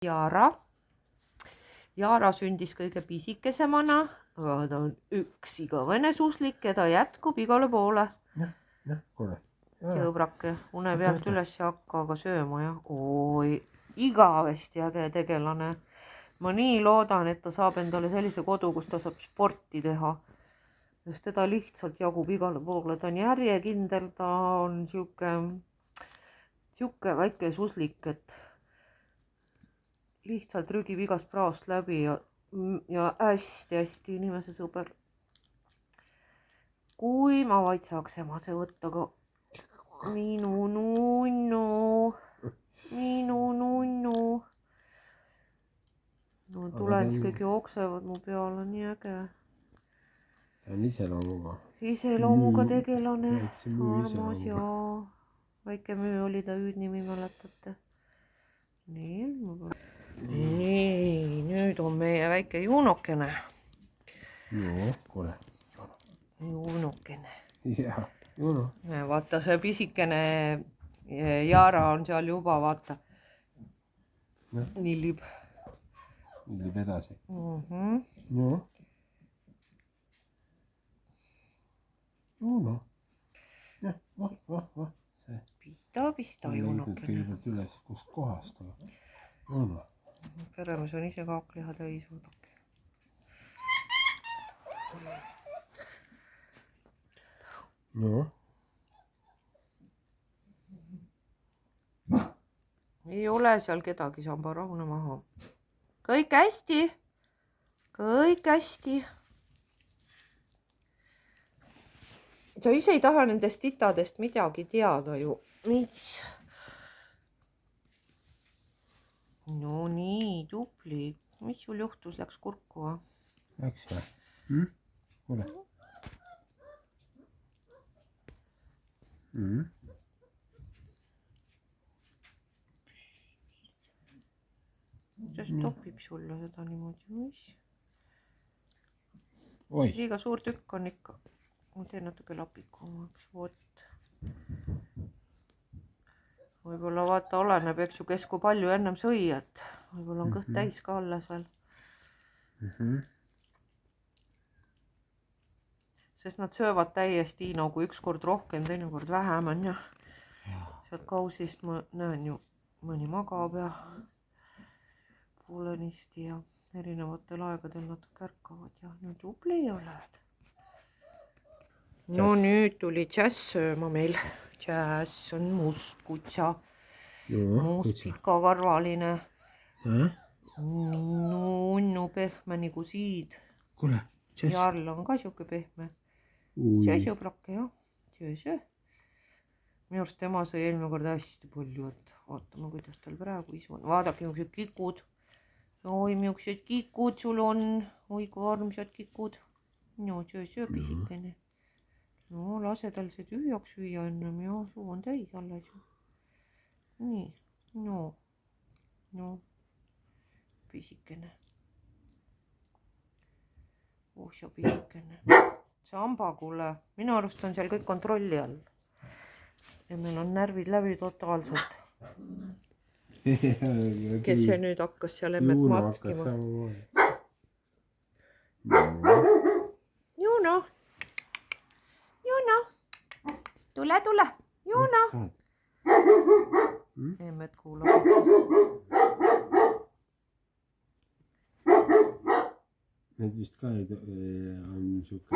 Jaara sündis kõige pisikesemana, aga ta on üks igavene suslik ja ta jätkub igale poole. Jah, kuule. Jõbrake, une pealt üles ei hakka aga sööma, jah. Oi, igavesti äge tegelane. Ma nii loodan, et ta saab endale sellise kodu, kus ta saab sporti teha. Sest teda lihtsalt jagub igale poole. Ta on järjekindel, ta on siuke väike suslik, et lihtsalt rügib igast praost läbi ja hästi inimese sõber. Kui ma vaid saaks emase võtta, aga minu nunnu. No tulens kõik jooksevad mu peale, nii äge. Ta on iseloomuga. Iseloomuga tegelane, armas ja väike müü oli ta hüüdnimi, mäletate. Nii, nüüd on meie väike juunokene. Joo, kuule. Juunokene. Jah, juuno. Vaata see pisikene Jaara on seal juba, vaata. Nillib. Nillib edasi. Joo. Juuno. Jah, vah. Pista juunokene. Kõigepealt üles, kust kohast on. Juuno. Peremees on ise kaakliha täis, vaadake. Joo. Ei ole seal kedagi, samba rahune maha. Kõik hästi. Sa ise ei taha nendest titadest midagi teada ju. Mis? No nii, tubli. Mis sul juhtus, läks kurku, va? Läks või? Kuule. Sest topib sulle seda niimoodi, mis? Oi. Liiga suur tükk on ikka. Ma teen natuke lapikumaks, vot. Võib-olla vaata oleneb, eks ju, kes kui palju ennem sõi, et võib-olla on kõht täis ka alles veel. Sest nad söövad täiesti nagu üks kord rohkem, teine kord vähem on ja sealt kausist ma näen ju mõni magab ja poolenisti ja erinevatel aegadel natuke ärkavad ja nüüd tubli oled. No nüüd tuli Jazz sööma meil. Jazz on must kutsa. Must pikakarvaline. Nunnu pehme nagu siid. Kuule, Jazz. Jarl on ka siuke pehme. See sõbrake, jah. See. Minu arust tema sai eelmine kord hästi palju, et vaatame, kuidas tal praegu isu on. Vaadake, niisugused kikud. Oi, niisugused kikud sul on. Oi, kui armsad kikud. No, see pisikene. No, lase tal see tühjaks süüa ennem ja suu on täis alles. Nii, no, pisikene. Osa pisikene. Samba, kuule, minu arust on seal kõik kontrolli all. Ja meil on närvid läbi totaalselt. Kes see nüüd hakkas seal emmet matkima? Juuno. Tule. Juuno. Emmet kuulab. Need vist ka on siuke